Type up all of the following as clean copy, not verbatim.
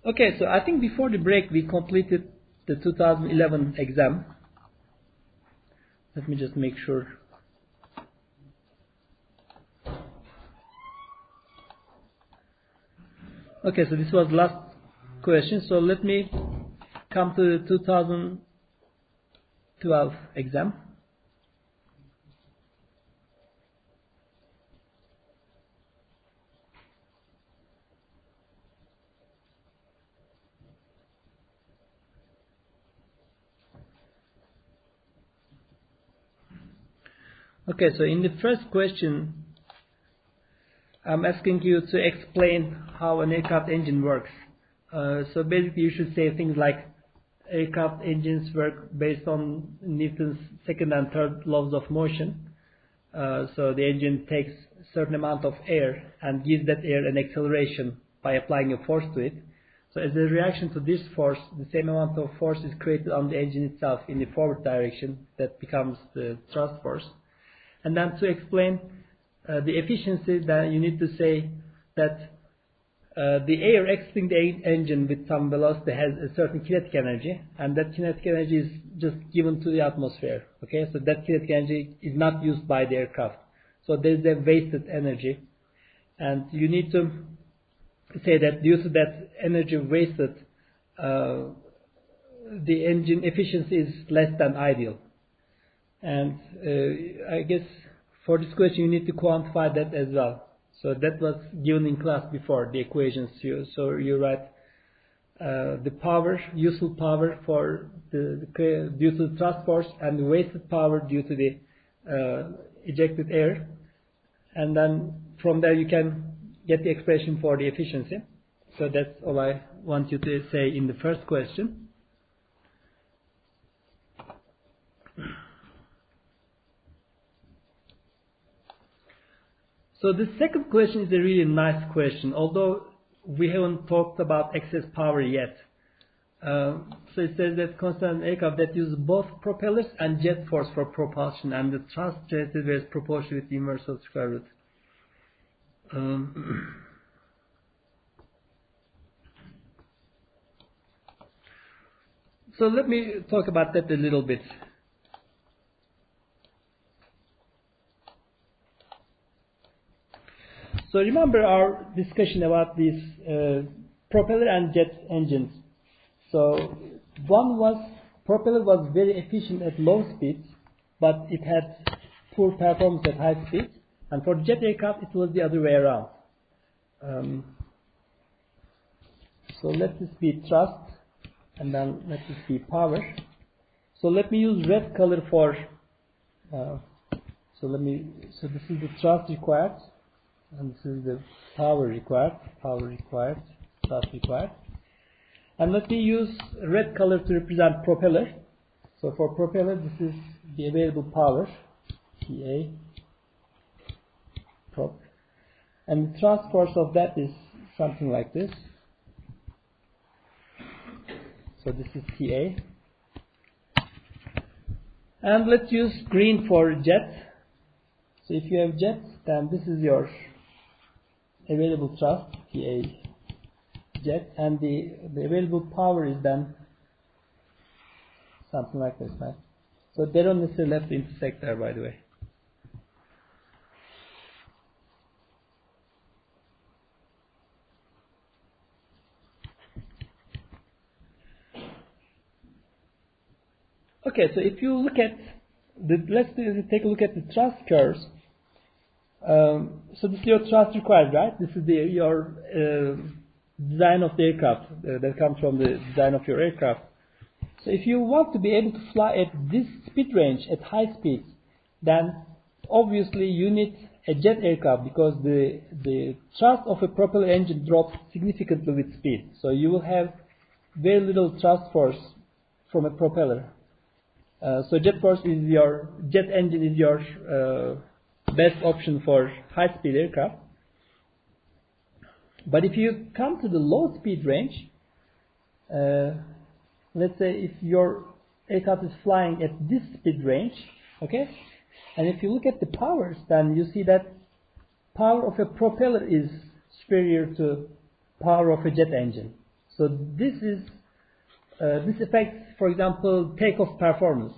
Okay, so I think before the break we completed the 2011 exam. Let me just make sure. Okay, so this was last question. So let me come to the 2012 exam. Okay, so in the first question, I'm asking you to explain how an aircraft engine works. So basically you should say things like aircraft engines work based on Newton's second and third laws of motion. So the engine takes a certain amount of air and gives that air an acceleration by applying a force to it. So as a reaction to this force, the same amount of force is created on the engine itself in the forward direction. That becomes the thrust force. And then to explain the efficiency, then you need to say that the air exiting the engine with some velocity has a certain kinetic energy, and that kinetic energy is just given to the atmosphere. Okay, so that kinetic energy is not used by the aircraft. So there is a wasted energy, and you need to say that due to that energy wasted, the engine efficiency is less than ideal. And I guess for this question you need to quantify that as well. So that was given in class before, the equations. So you write the power, useful power for due to the thrust force, and the wasted power due to the ejected air. And then from there you can get the expression for the efficiency. So that's all I want you to say in the first question. So the second question is a really nice question, although we haven't talked about excess power yet. So it says that consider an aircraft that uses both propellers and jet force for propulsion, and the thrust generated is proportional with the inverse of the square root. So let me talk about that a little bit. So remember our discussion about these propeller and jet engines. So propeller was very efficient at low speeds, but it had poor performance at high speeds. And for jet aircraft, it was the other way around. So let this be thrust, and then let this be power. So let me use red color for. So this is the thrust required. And this is the power required, thrust required. And let me use red color to represent propeller. So for propeller, this is the available power, PA, prop. And the thrust force of that is something like this. So this is TA. And let's use green for jet. So if you have jet, then this is your available thrust, PA jet, and the available power is then something like this, right? So they don't necessarily have to intersect there, by the way. Okay, so if you look at let's take a look at the thrust curves. So this is your thrust required, right? This is your design of the aircraft that comes from the design of your aircraft. So if you want to be able to fly at this speed range at high speeds, then obviously you need a jet aircraft, because the thrust of a propeller engine drops significantly with speed. So you will have very little thrust force from a propeller. So jet engine is your best option for high-speed aircraft. But if you come to the low-speed range, let's say if your aircraft is flying at this speed range, okay, and if you look at the powers, then you see that power of a propeller is superior to power of a jet engine. So this affects, for example, takeoff performance.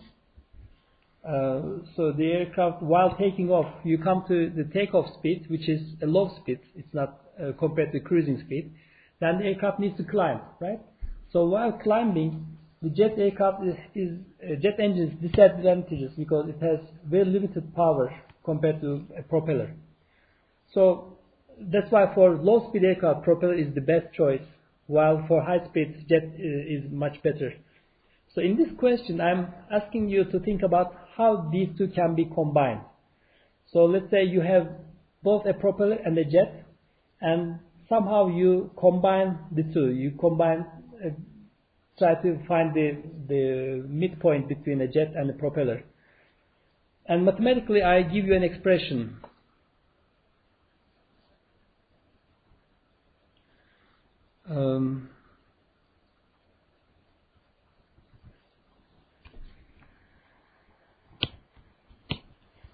So the aircraft, while taking off, you come to the takeoff speed, which is a low speed. It's not compared to cruising speed. Then the aircraft needs to climb, right? So while climbing, the jet engine is disadvantageous because it has very limited power compared to a propeller. So that's why for low speed aircraft, propeller is the best choice, while for high speed, jet is much better. So in this question, I'm asking you to think about how these two can be combined. So let's say you have both a propeller and a jet, and somehow you combine the two. You try to find the midpoint between a jet and a propeller. And mathematically, I give you an expression.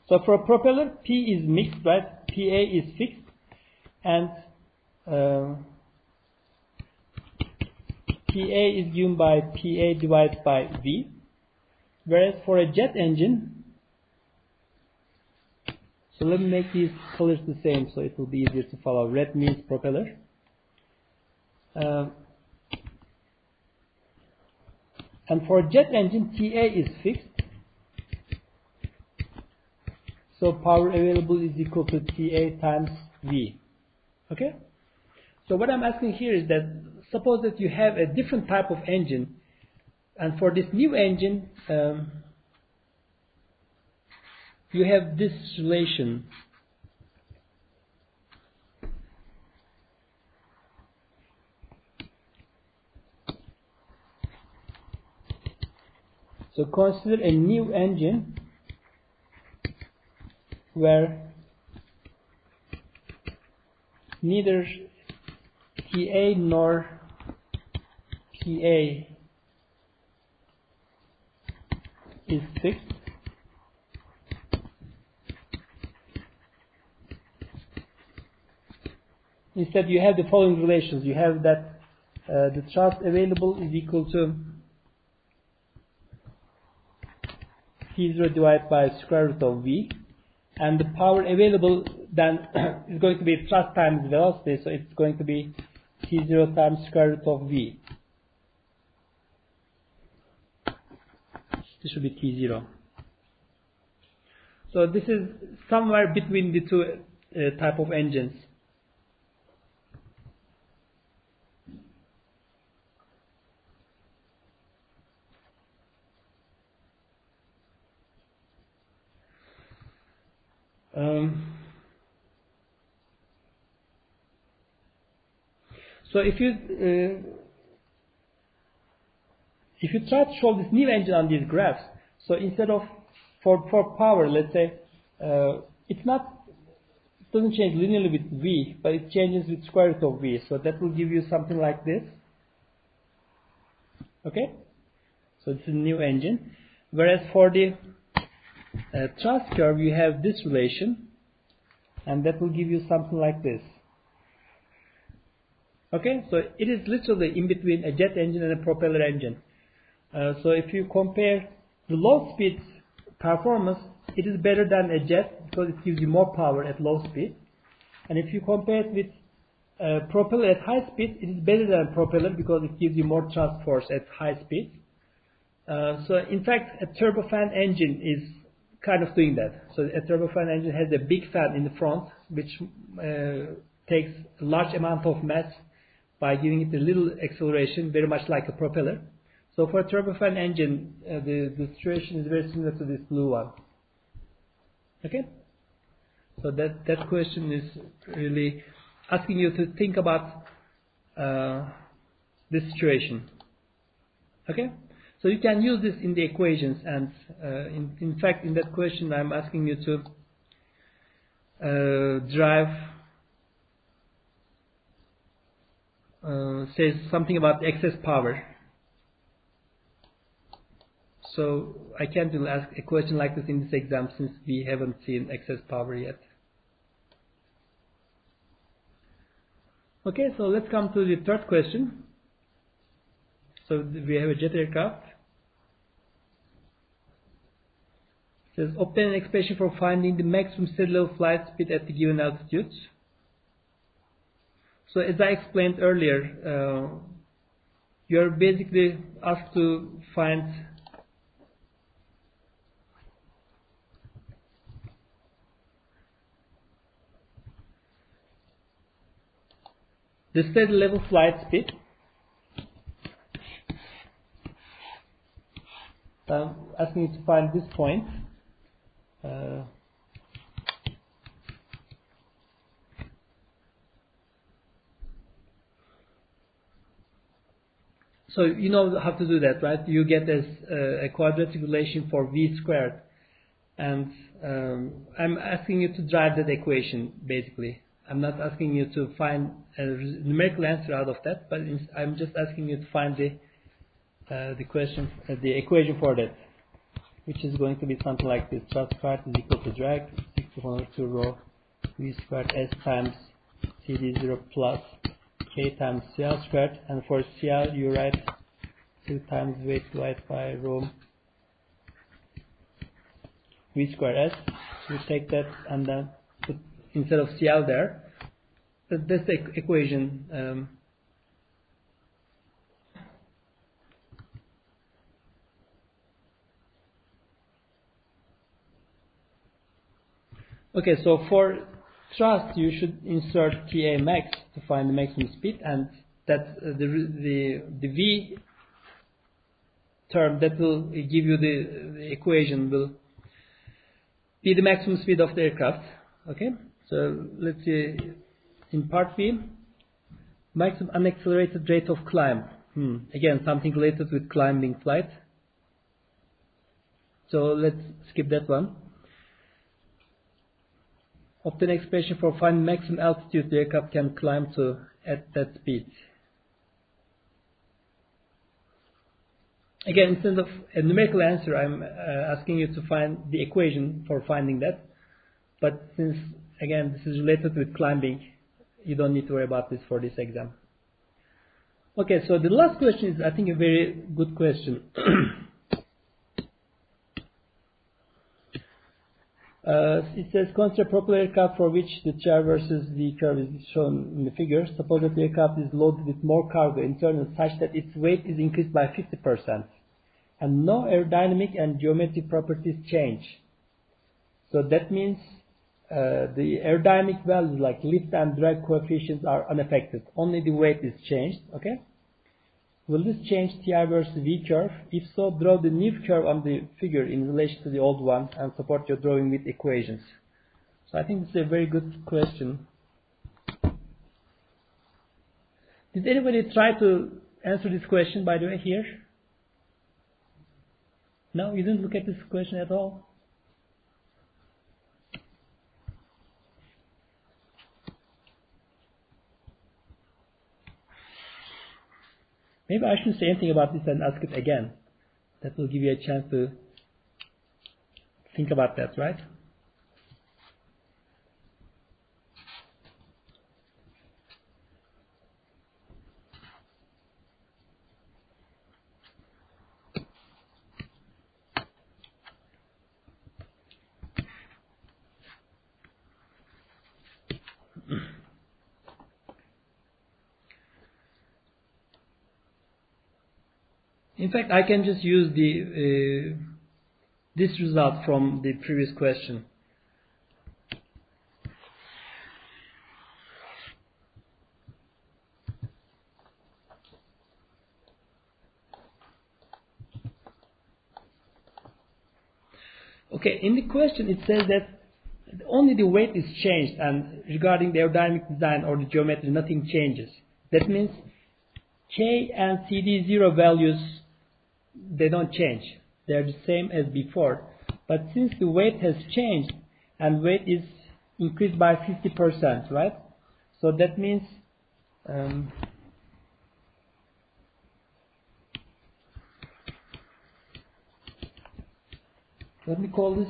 So for a propeller, P is mixed, right? PA is fixed, and PA is given by PA divided by V. Whereas for a jet engine, so let me make these colors the same so it will be easier to follow. Red means propeller. And for a jet engine, TA is fixed. So power available is equal to TA times V. Okay? So what I'm asking here is that suppose that you have a different type of engine, and for this new engine, you have this relation. So consider a new engine where neither TA nor PA is fixed. Instead, you have the following relations. You have that the thrust available is equal to T0 divided by square root of V, and the power available then is going to be thrust times velocity, so it's going to be T0 times square root of V. This should be T0. So this is somewhere between the two type of engines. So if you try to show this new engine on these graphs, so instead of for power, let's say it doesn't change linearly with V, but it changes with square root of V. So that will give you something like this. Okay, so this is a new engine. Whereas for the thrust curve, you have this relation, and that will give you something like this. Okay, so it is literally in between a jet engine and a propeller engine. So if you compare the low speed performance, it is better than a jet because it gives you more power at low speed. And if you compare it with propeller at high speed, it is better than propeller because it gives you more thrust force at high speed. So in fact, a turbofan engine is kind of doing that. So a turbofan engine has a big fan in the front, which takes a large amount of mass by giving it a little acceleration, very much like a propeller. So for a turbofan engine, the situation is very similar to this blue one. Okay? So that question is really asking you to think about this situation. Okay? So you can use this in the equations, and in fact in that question I'm asking you to says something about excess power. So I can't really ask a question like this in this exam since we haven't seen excess power yet. Okay, so let's come to the third question. So we have a jet aircraft. It says obtain an expression for finding the maximum steady level flight speed at the given altitude. So as I explained earlier, you're basically asked to find the steady level flight speed. So I'm asking you to find this point. So you know how to do that, right? You get as a quadratic relation for v squared, and I'm asking you to drive that equation basically. I'm not asking you to find a numerical answer out of that, but I'm just asking you to find the equation for that, which is going to be something like this: thrust squared is equal to drag 60/2 rho v squared s times CD0 plus k times CL squared, and for CL you write 2 times weight divided by rho v squared s. So you take that and then put instead of CL there. That's the equation. Okay, so for thrust you should insert TA max to find the maximum speed, and that the V term that will give you the equation will be the maximum speed of the aircraft. Okay, so let's see in part B, maximum unaccelerated rate of climb. Again, something related with climbing flight. So let's skip that one. Obtain expression for finding maximum altitude the aircraft can climb to at that speed. Again, instead of a numerical answer, I'm asking you to find the equation for finding that. But since, again, this is related with climbing, you don't need to worry about this for this exam. Okay, so the last question is, I think, a very good question. It says, consider a propeller aircraft for which the CR versus V curve is shown in the figure. Suppose that the aircraft is loaded with more cargo internal such that its weight is increased by 50% and no aerodynamic and geometric properties change. So that means the aerodynamic values like lift and drag coefficients are unaffected. Only the weight is changed. Okay. Will this change TR versus V curve? If so, draw the new curve on the figure in relation to the old one and support your drawing with equations. So I think this is a very good question. Did anybody try to answer this question, by the way, here? No? You didn't look at this question at all? Maybe I shouldn't say anything about this and ask it again. That will give you a chance to think about that, right? In fact, I can just use this result from the previous question. Okay, in the question it says that only the weight is changed, and regarding the aerodynamic design or the geometry, nothing changes. That means K and CD0 values, they don't change. They are the same as before. But since the weight has changed and weight is increased by 50%, right? So that means let me call this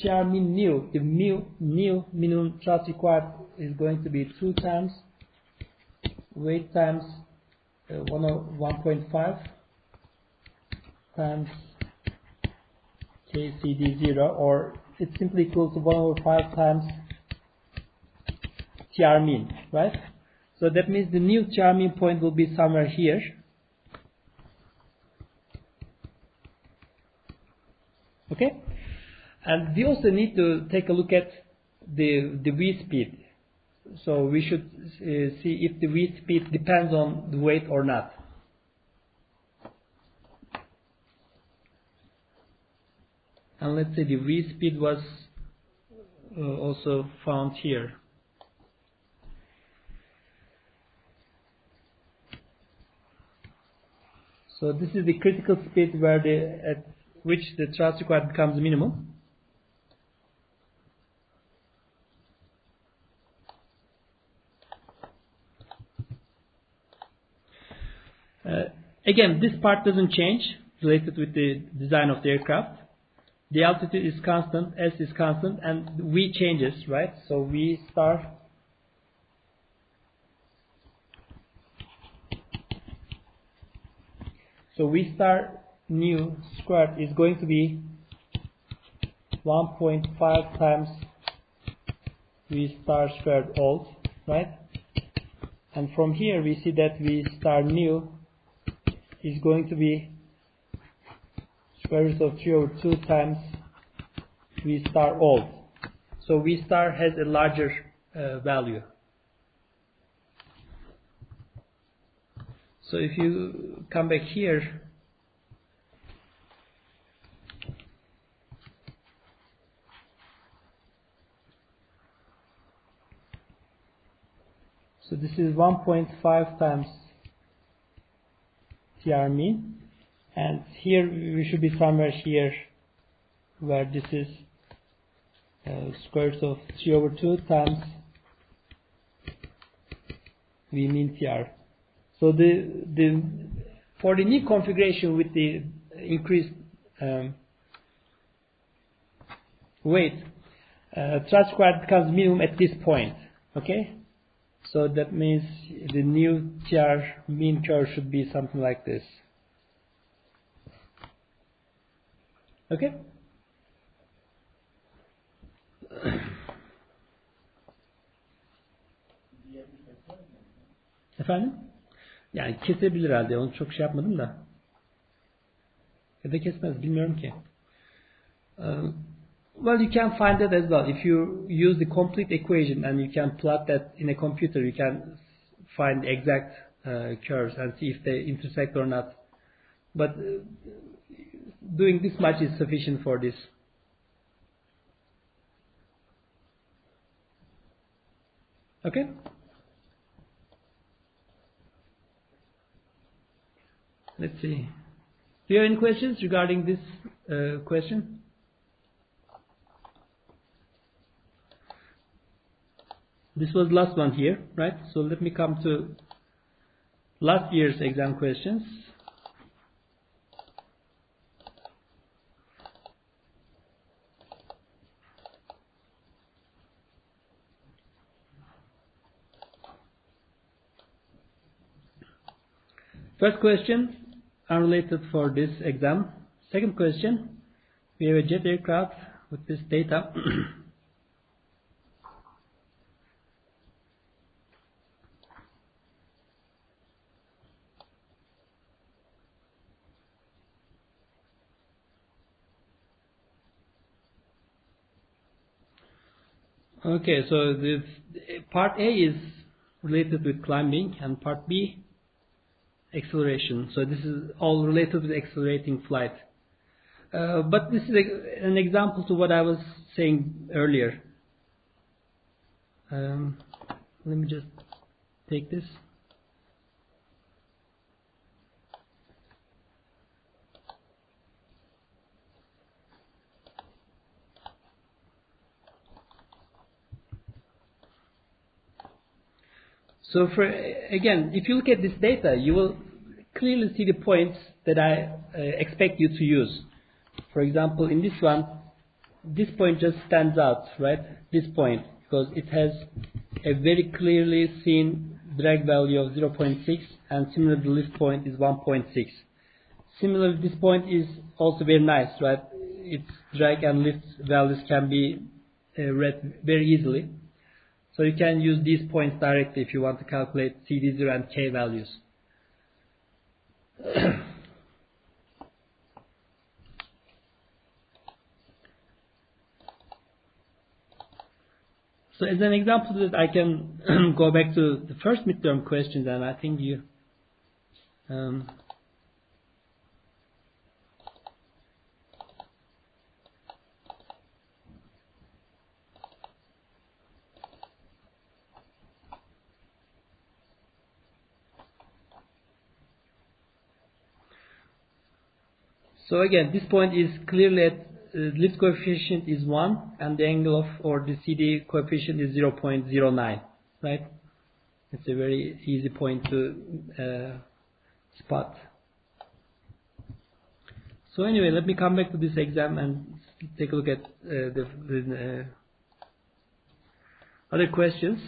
CR min nu. The new minimum thrust required is going to be 2 times weight times 1.5. times KCD0, or it's simply equal to 1 over 5 times TR mean, right? So that means the new TR mean point will be somewhere here. Okay? And we also need to take a look at the V speed. So we should see if the V speed depends on the weight or not. And let's say the V speed was also found here. So this is the critical speed where at which the thrust required becomes minimum. Again, this part doesn't change related with the design of the aircraft. The altitude is constant, S is constant, and V changes, right? So V star new squared is going to be 1.5 times V star squared old, right? And from here we see that V star new is going to be square root of 3 over 2 times V star old. So V star has a larger value. So if you come back here, so this is 1.5 times TR mean, and here we should be somewhere here where this is square root of 3 over 2 times V mean TR. So for the new configuration with the increased weight, thrust required becomes minimum at this point. Okay, so that means the new TR mean curve should be something like this. Okay. Efendim? Yani kesebilir herhalde. Onu çok şey yapmadım da. Ya da kesmez. Bilmiyorum ki. Well, you can find that as well. If you use the complete equation and you can plot that in a computer, you can find the exact curves and see if they intersect or not. But doing this much is sufficient for this. Okay? Let's see. Do you have any questions regarding this question? This was last one here, right? So let me come to last year's exam questions. First question, unrelated for this exam. Second question, we have a jet aircraft with this data. Okay, so the part A is related with climbing and part B acceleration. So this is all related with accelerating flight. But this is an example to what I was saying earlier. Let me just take this. So again, if you look at this data, you will clearly see the points that I expect you to use. For example, in this one, this point just stands out, right? This point, because it has a very clearly seen drag value of 0.6, and similarly the lift point is 1.6. Similarly, this point is also very nice, right? Its drag and lift values can be read very easily. So you can use these points directly if you want to calculate CD0 and K values. So as an example that I can go back to the first midterm questions, and I think you so again, this point is clearly at lift coefficient is 1 and the angle of or the CD coefficient is 0.09, right? It's a very easy point to spot. So anyway, let me come back to this exam and take a look at the other questions.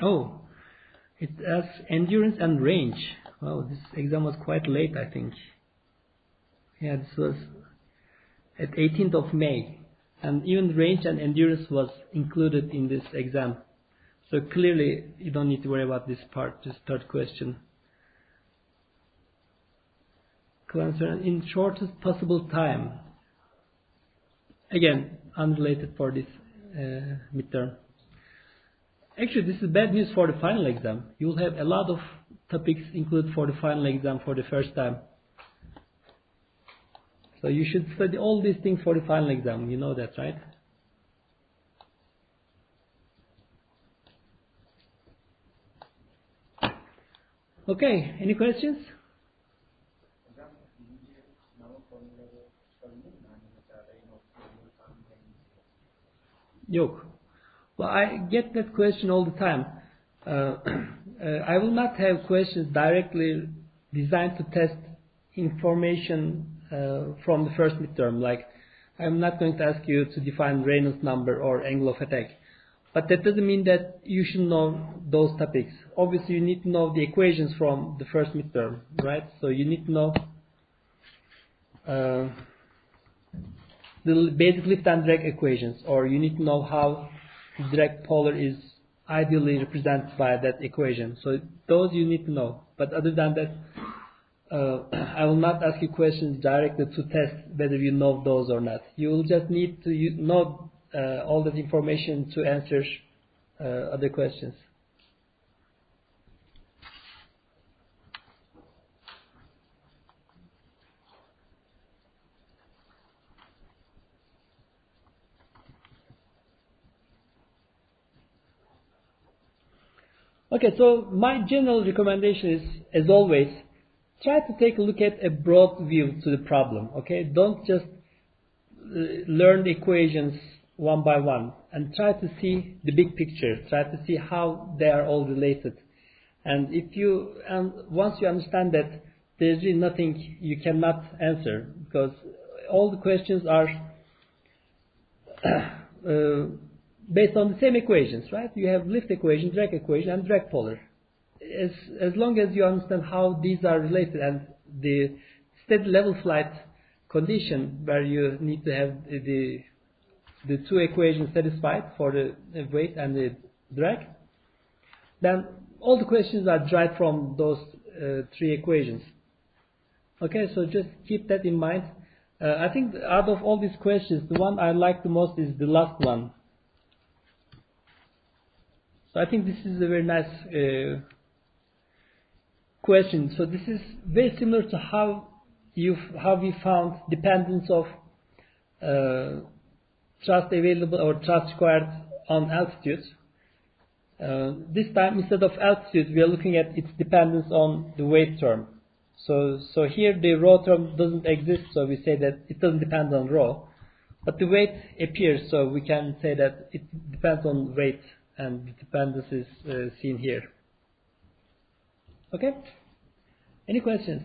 Oh, it asks endurance and range. Wow, this exam was quite late, I think. Yeah, this was at 18th of May. And even range and endurance was included in this exam. So clearly, you don't need to worry about this part, this third question. In shortest possible time. Again, unrelated for this midterm. Actually, this is bad news for the final exam. You will have a lot of topics included for the final exam for the first time. So you should study all these things for the final exam. You know that, right? Okay, any questions? Yok. Well, I get that question all the time. I will not have questions directly designed to test information from the first midterm. Like, I'm not going to ask you to define Reynolds number or angle of attack. But that doesn't mean that you should know those topics. Obviously, you need to know the equations from the first midterm, right? So you need to know the basic lift and drag equations, or you need to know how the drag polar is ideally represented by that equation. So those you need to know. But other than that, I will not ask you questions directly to test whether you know those or not. You will just need to know all that information to answer other questions. Okay, so my general recommendation is, as always, try to take a look at a broad view to the problem. Okay, don't just learn the equations one by one, and try to see the big picture. Try to see how they are all related. And once you understand that, there's really nothing you cannot answer, because all the questions are based on the same equations, right? You have lift equation, drag equation, and drag polar. As long as you understand how these are related, and the steady level flight condition where you need to have the two equations satisfied for the weight and the drag, then all the questions are derived from those three equations. Okay, so just keep that in mind. I think out of all these questions, the one I like the most is the last one. So I think this is a very nice question. So this is very similar to how we found dependence of thrust available or thrust required on altitude. This time, instead of altitude, we are looking at its dependence on the weight term. So here the rho term doesn't exist, so we say that it doesn't depend on rho. But the weight appears, so we can say that it depends on weight, and the dependence is seen here. Okay? Any questions?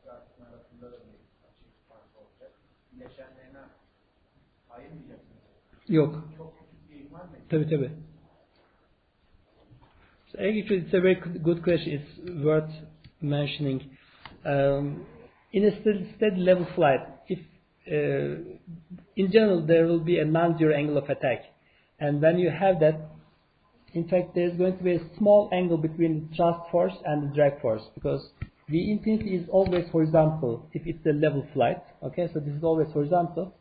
Trak'ın arasında da bir açık fark olacak. Bileşenlerine ayırmayacaksınız. Yok. Çok küçük bir ihmal mi? Tabii. So actually, it's a very good question. It's worth mentioning. In a steady level flight, if in general there will be a non-zero angle of attack, and when you have that, in fact, there is going to be a small angle between the thrust force and the drag force, because the infinity is always horizontal if it's a level flight. Okay, so this is always horizontal.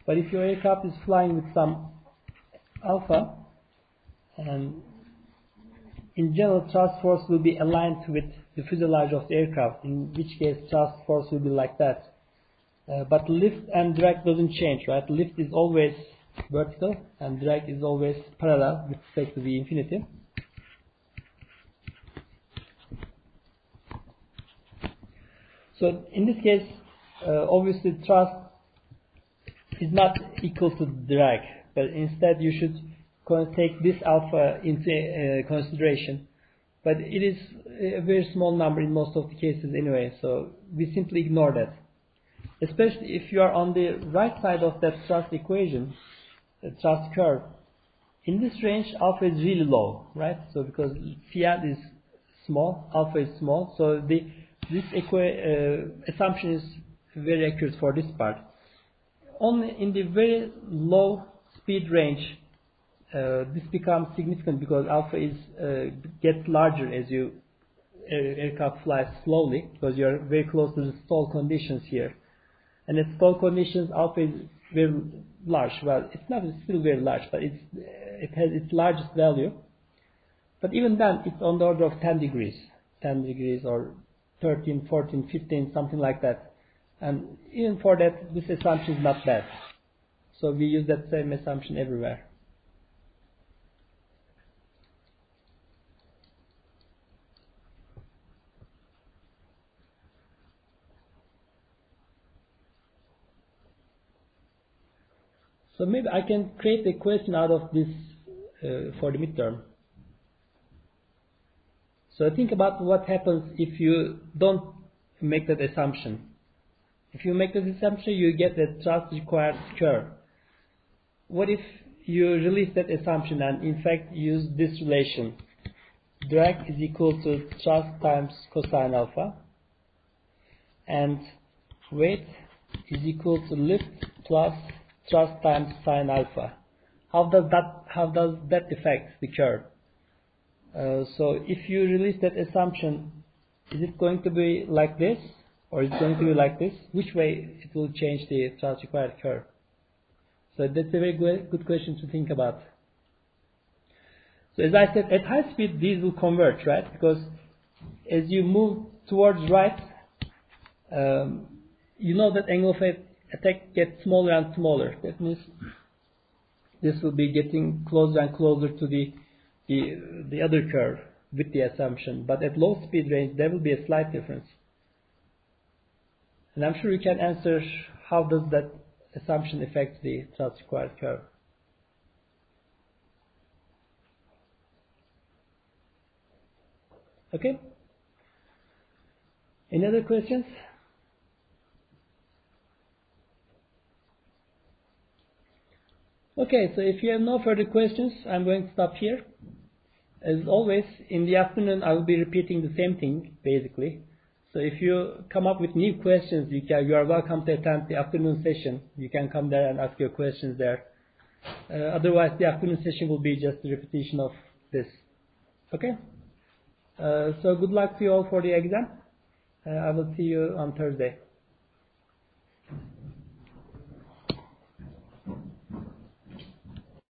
But if your aircraft is flying with some alpha, and in general, thrust force will be aligned with the fuselage of the aircraft, in which case thrust force will be like that. But lift and drag doesn't change, right? Lift is always vertical and drag is always parallel with respect to the infinity. So in this case, obviously thrust is not equal to drag, but instead you should take this alpha into consideration. But it is a very small number in most of the cases anyway, so we simply ignore that. Especially if you are on the right side of that thrust equation, the thrust curve. In this range, alpha is really low, right? So because CL is small, alpha is small, so this assumption is very accurate for this part. Only in the very low speed range, this becomes significant because alpha gets larger as you aircraft flies slowly, because you are very close to the stall conditions here. And at stall conditions, alpha is very large. Well, it's not still very large, but it has its largest value. But even then, it's on the order of 10 degrees or 13, 14, 15, something like that. And even for that, this assumption is not bad. So we use that same assumption everywhere. So maybe I can create a question out of this for the midterm. So think about what happens if you don't make that assumption. If you make that assumption, you get the thrust required curve. What if you release that assumption and in fact use this relation? Drag is equal to thrust times cosine alpha, and weight is equal to lift plus thrust times sine alpha. How does that affect the curve? So if you release that assumption, is it going to be like this or is it going to be like this? Which way it will change the thrust required curve? So that's a very good question to think about. So as I said, at high speed these will converge, right? Because as you move towards right, you know that angle of attack gets smaller and smaller. That means this will be getting closer and closer to the other curve with the assumption. But at low speed range, there will be a slight difference. And I'm sure you can answer how does that assumption affect the thrust required curve. Okay? Any other questions? Okay, so if you have no further questions, I'm going to stop here. As always, in the afternoon, I will be repeating the same thing, basically. So if you come up with new questions, you are welcome to attend the afternoon session. You can come there and ask your questions there. Otherwise, the afternoon session will be just a repetition of this. Okay? So good luck to you all for the exam. I will see you on Thursday.